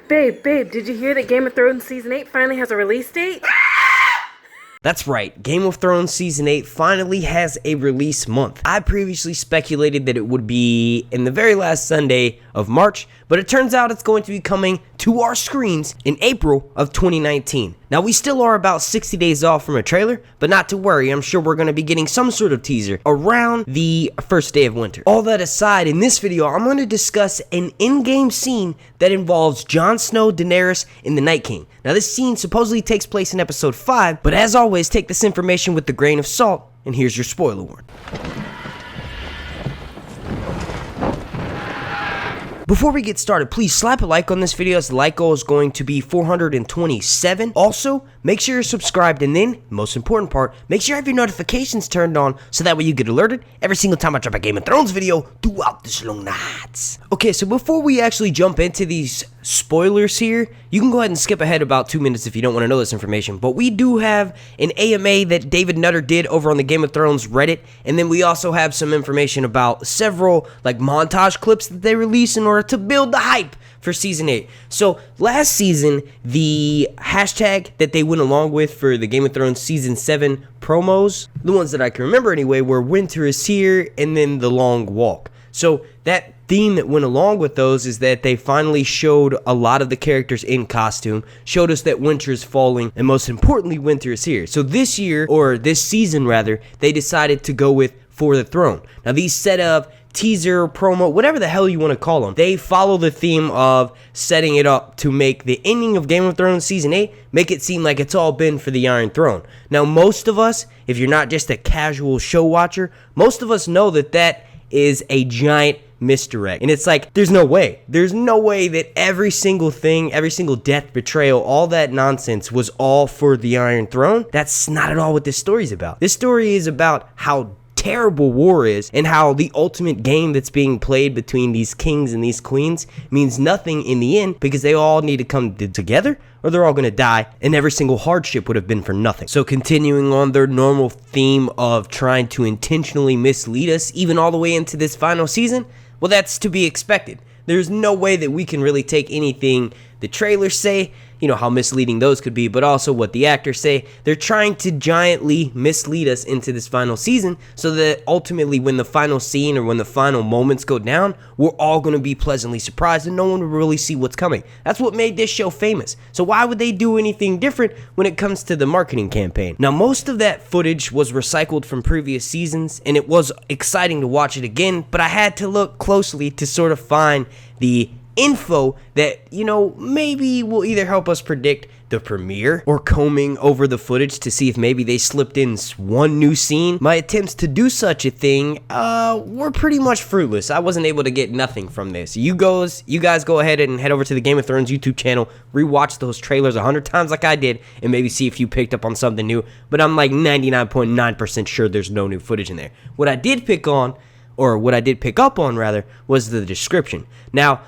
Babe, did you hear that Game of Thrones Season 8 finally has a release date? That's right, Game of Thrones Season 8 finally has a release month. I previously speculated that it would be in the very last Sunday of March, but it turns out it's going to be coming to our screens in April of 2019. Now, we still are about 60 days off from a trailer, but not to worry, I'm sure we're going to be getting some sort of teaser around the first day of winter. All that aside, in this video, I'm going to discuss an in-game scene that involves Jon Snow, Daenerys, and the Night King. Now, this scene supposedly takes place in episode 5, but as always, take this information with a grain of salt, and here's your spoiler warning. Before we get started, please slap a like on this video as the like goal is going to be 427. Also, make sure you're subscribed, and then, most important part, make sure you have your notifications turned on so that way you get alerted every single time I drop a Game of Thrones video throughout this long nights. Okay, so before we actually jump into these spoilers here, you can go ahead and skip ahead about 2 minutes if you don't want to know this information, but we do have an AMA that David Nutter did over on the Game of Thrones Reddit, and then we also have some information about several montage clips that they release in order to build the hype for Season 8. So last season, the hashtag that they went along with for the Game of Thrones Season 7 promos, the ones that I can remember anyway, were Winter is Here and then The Long Walk. So that theme that went along with those is that they finally showed a lot of the characters in costume, showed us that winter is falling, and most importantly, winter is here. So this year, or this season rather, they decided to go with For the Throne. Now these set of teaser, promo, whatever the hell you want to call them, they follow the theme of setting it up to make the ending of Game of Thrones Season 8 make it seem like it's all been for the Iron Throne. Now most of us, if you're not just a casual show watcher, most of us know that that is a giant misdirect. And it's like, there's no way that every single thing, every single death, betrayal, all that nonsense was all for the Iron Throne. That's not at all what this story's about. This story is about how terrible war is and how the ultimate game that's being played between these kings and these queens means nothing in the end because they all need to come together or they're all going to die, and every single hardship would have been for nothing. So continuing on their normal theme of trying to intentionally mislead us even all the way into this final season, well, that's to be expected. There's no way that we can really take anything the trailers say, you know, how misleading those could be, but also what the actors say. They're trying to giantly mislead us into this final season so that ultimately when the final scene or when the final moments go down, we're all going to be pleasantly surprised and no one will really see what's coming. That's what made this show famous. So why would they do anything different when it comes to the marketing campaign? Now, most of that footage was recycled from previous seasons, and it was exciting to watch it again, but I had to look closely to sort of find the info that, you know, maybe will either help us predict the premiere or combing over the footage to see if maybe they slipped in one new scene. My attempts to do such a thing were pretty much fruitless. I wasn't able to get nothing from this. You guys go ahead and head over to the Game of Thrones YouTube channel, rewatch those trailers 100 times like I did, and maybe see if you picked up on something new, but I'm like 99.9% sure there's no new footage in there. What I did pick up on rather, was the description. Now,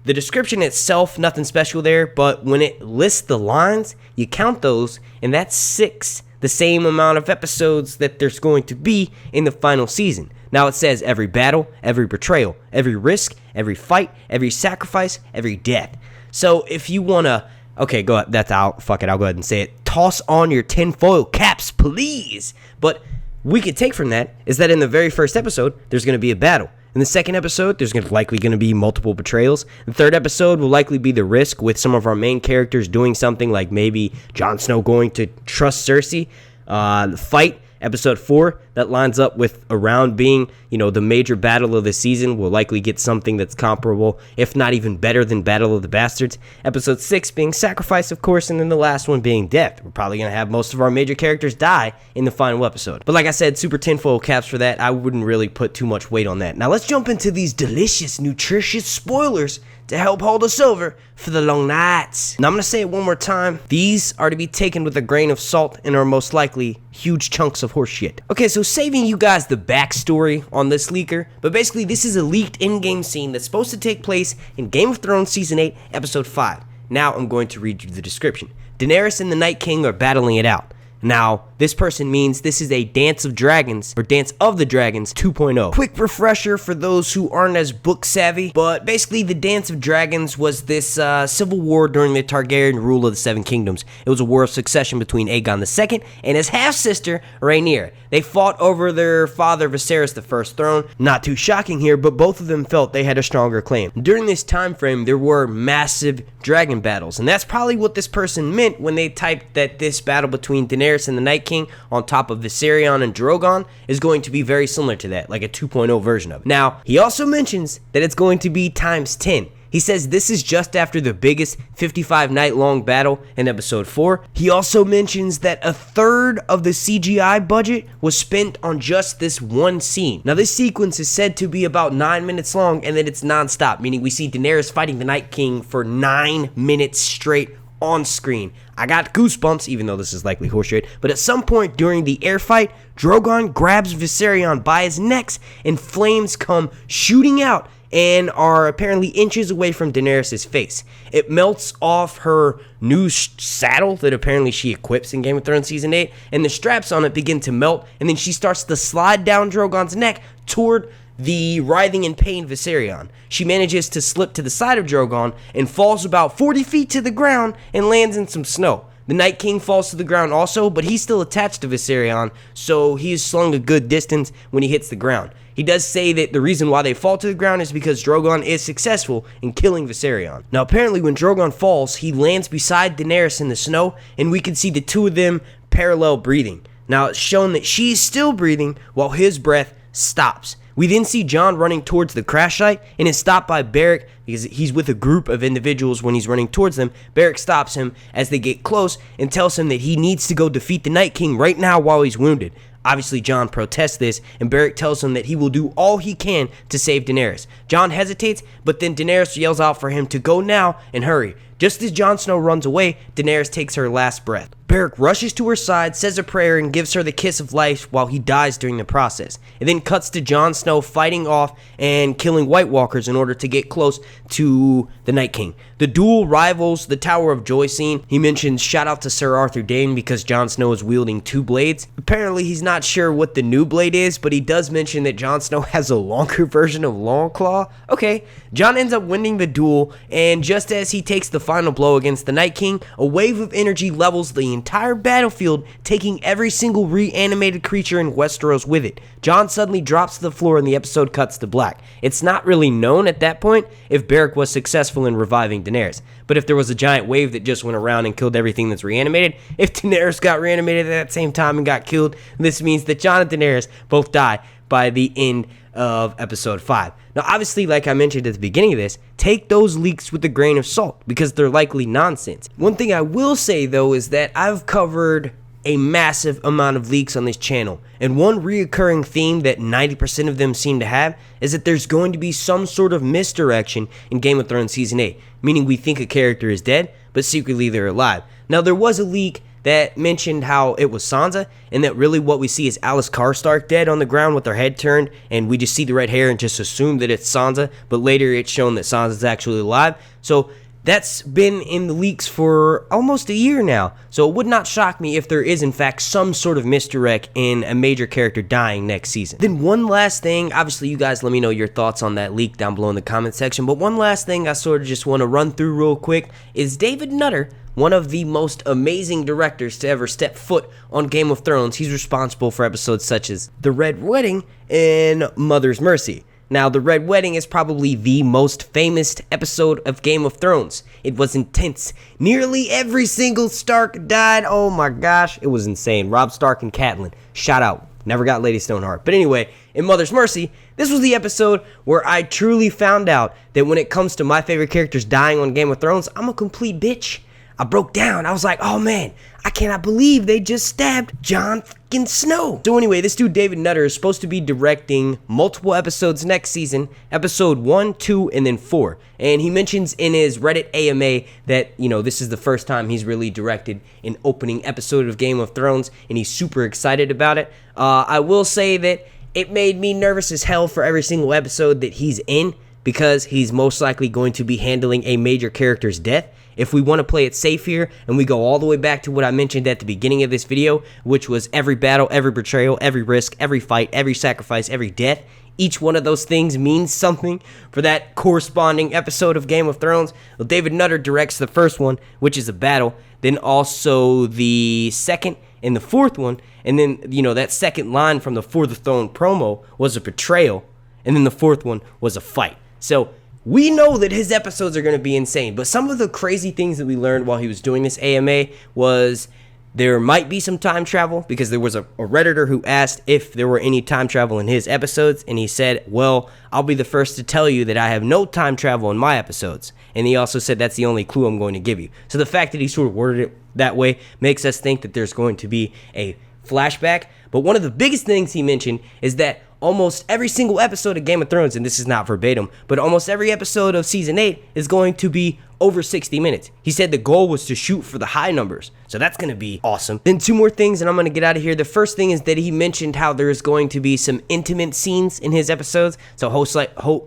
the description itself, nothing special there, but when it lists the lines, you count those, and that's 6, the same amount of episodes that there's going to be in the final season. Now it says every battle, every betrayal, every risk, every fight, every sacrifice, every death. So if you want to, okay, go ahead, that's out, fuck it, I'll go ahead and say it. Toss on your tinfoil caps, please. But we could take from that is that in the very first episode, there's going to be a battle. In the second episode, there's likely going to be multiple betrayals. The third episode will likely be the risk with some of our main characters doing something like maybe Jon Snow going to trust Cersei. The fight, episode 4, that lines up with around being, you know, the major battle of the season. Will likely get something that's comparable, if not even better than Battle of the Bastards. Episode 6 being sacrifice, of course, and then the last one being death. We're probably going to have most of our major characters die in the final episode. But like I said, super tinfoil caps for that. I wouldn't really put too much weight on that. Now let's jump into these delicious, nutritious spoilers to help hold us over for the long nights. Now I'm going to say it one more time. These are to be taken with a grain of salt and are most likely huge chunks of horseshit. Okay, so saving you guys the backstory on this leaker, but basically this is a leaked in-game scene that's supposed to take place in Game of Thrones Season 8, Episode 5. Now I'm going to read you the description. Daenerys and the Night King are battling it out. Now, this person means this is a Dance of Dragons, or Dance of the Dragons 2.0. Quick refresher for those who aren't as book savvy, but basically the Dance of Dragons was this civil war during the Targaryen rule of the Seven Kingdoms. It was a war of succession between Aegon II and his half-sister, Rhaenyra. They fought over their father Viserys I's throne. Not too shocking here, but both of them felt they had a stronger claim. During this time frame, there were massive dragon battles, and that's probably what this person meant when they typed that this battle between Daenerys and the Night King on top of Viserion and Drogon is going to be very similar to that, like a 2.0 version of it. Now, he also mentions that it's going to be times 10. He says this is just after the biggest 55-night-long battle in episode 4. He also mentions that a third of the CGI budget was spent on just this one scene. Now, this sequence is said to be about 9 minutes long, and that it's non-stop, meaning we see Daenerys fighting the Night King for 9 minutes straight on screen. I got goosebumps, even though this is likely horseshit, but at some point during the air fight, Drogon grabs Viserion by his neck, and flames come shooting out and are apparently inches away from Daenerys' face. It melts off her new saddle that apparently she equips in Game of Thrones Season 8, and the straps on it begin to melt, and then she starts to slide down Drogon's neck toward the writhing in pain Viserion. She manages to slip to the side of Drogon and falls about 40 feet to the ground and lands in some snow. The Night King falls to the ground also, but he's still attached to Viserion, so he is slung a good distance when he hits the ground. He does say that the reason why they fall to the ground is because Drogon is successful in killing Viserion. Now, apparently when Drogon falls, he lands beside Daenerys in the snow, and we can see the two of them parallel breathing. Now, it's shown that she's still breathing while his breath stops. We then see Jon running towards the crash site and is stopped by Beric because he's with a group of individuals when he's running towards them. Beric stops him as they get close and tells him that he needs to go defeat the Night King right now while he's wounded. Obviously, Jon protests this, and Beric tells him that he will do all he can to save Daenerys. Jon hesitates, but then Daenerys yells out for him to go now and hurry. Just as Jon Snow runs away, Daenerys takes her last breath. Beric rushes to her side, says a prayer, and gives her the kiss of life while he dies during the process. It then cuts to Jon Snow fighting off and killing White Walkers in order to get close to the Night King. The duel rivals the Tower of Joy scene. He mentions shout out to Sir Arthur Dayne because Jon Snow is wielding 2 blades. Apparently he's not sure what the new blade is, but he does mention that Jon Snow has a longer version of Longclaw. Okay, Jon ends up winning the duel, and just as he takes the final blow against the Night King, a wave of energy levels the entire battlefield, taking every single reanimated creature in Westeros with it. Jon suddenly drops to the floor and the episode cuts to black. It's not really known at that point if Beric was successful in reviving Daenerys, but if there was a giant wave that just went around and killed everything that's reanimated, if Daenerys got reanimated at that same time and got killed, this means that Jon and Daenerys both die by the end of episode 5. Now, obviously, like I mentioned at the beginning of this, take those leaks with a grain of salt because they're likely nonsense. One thing I will say, though, is that I've covered a massive amount of leaks on this channel, and one reoccurring theme that 90% of them seem to have is that there's going to be some sort of misdirection in Game of Thrones Season 8, meaning we think a character is dead, but secretly they're alive. Now, there was a leak that mentioned how it was Sansa, and that really what we see is Alice Karstark dead on the ground with her head turned, and we just see the red hair and just assume that it's Sansa, but later it's shown that Sansa's actually alive. So that's been in the leaks for almost a year now, so it would not shock me if there is in fact some sort of misdirect in a major character dying next season. Then one last thing, obviously you guys let me know your thoughts on that leak down below in the comment section, but one last thing I sort of just want to run through real quick is David Nutter, one of the most amazing directors to ever step foot on Game of Thrones. He's responsible for episodes such as The Red Wedding and Mother's Mercy. Now, The Red Wedding is probably the most famous episode of Game of Thrones. It was intense. Nearly every single Stark died. Oh my gosh, it was insane. Robb Stark and Catelyn. Shout out. Never got Lady Stoneheart. But anyway, in Mother's Mercy, this was the episode where I truly found out that when it comes to my favorite characters dying on Game of Thrones, I'm a complete bitch. I broke down. I was like, oh man, I cannot believe they just stabbed Jon fucking Snow. So anyway, this dude David Nutter is supposed to be directing multiple episodes next season, episode 1, 2, and then 4. And he mentions in his Reddit AMA that, you know, this is the first time he's really directed an opening episode of Game of Thrones, and he's super excited about it. I will say that it made me nervous as hell for every single episode that he's in, because he's most likely going to be handling a major character's death, if we want to play it safe here and we go all the way back to what I mentioned at the beginning of this video, which was every battle, every betrayal, every risk, every fight, every sacrifice, every death, each one of those things means something for that corresponding episode of Game of Thrones. Well, David Nutter directs the first one, which is a battle, then also the second and the fourth one, and then, that second line from the For the Throne promo was a betrayal, and then the fourth one was a fight. So we know that his episodes are going to be insane, but some of the crazy things that we learned while he was doing this AMA was there might be some time travel, because there was a Redditor who asked if there were any time travel in his episodes, and he said, well, I'll be the first to tell you that I have no time travel in my episodes. And he also said that's the only clue I'm going to give you. So the fact that he sort of worded it that way makes us think that there's going to be a flashback. But one of the biggest things he mentioned is that almost every single episode of Game of Thrones, and this is not verbatim, but almost every episode of Season 8 is going to be over 60 minutes. He said the goal was to shoot for the high numbers, so that's going to be awesome. Then two more things, and I'm going to get out of here. The first thing is that he mentioned how there's going to be some intimate scenes in his episodes, so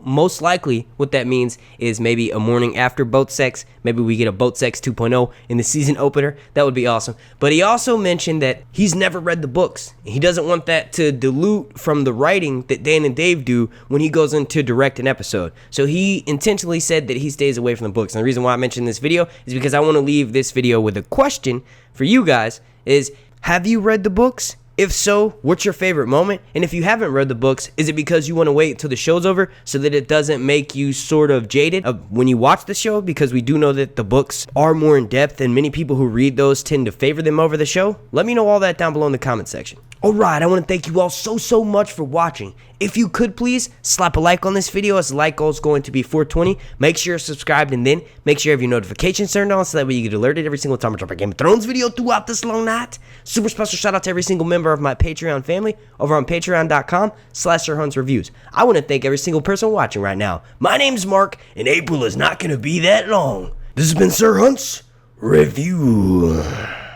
most likely what that means is maybe a morning after boat sex. Maybe we get a boat sex 2.0 in the season opener. That would be awesome. But he also mentioned that he's never read the books. He doesn't want that to dilute from the writing that Dan and Dave do when he goes in to direct an episode. So he intentionally said that he stays away from the books. And the reason why I mentioned this video is because I want to leave this video with a question for you guys is, have you read the books? If so, what's your favorite moment? And if you haven't read the books, is it because you want to wait till the show's over so that it doesn't make you sort of jaded when you watch the show? Because we do know that the books are more in depth and many people who read those tend to favor them over the show. Let me know all that down below in the comment section. Alright, I want to thank you all so much for watching. If you could please slap a like on this video, as the like goal is going to be 420. Make sure you're subscribed, and then make sure you have your notifications turned on so that way you get alerted every single time I drop a Game of Thrones video throughout this long night. Super special shout out to every single member of my Patreon family over on patreon.com/SirHuntsReviews. I want to thank every single person watching right now. My name's Mark, and April is not going to be that long. This has been Sir Hunt's Review.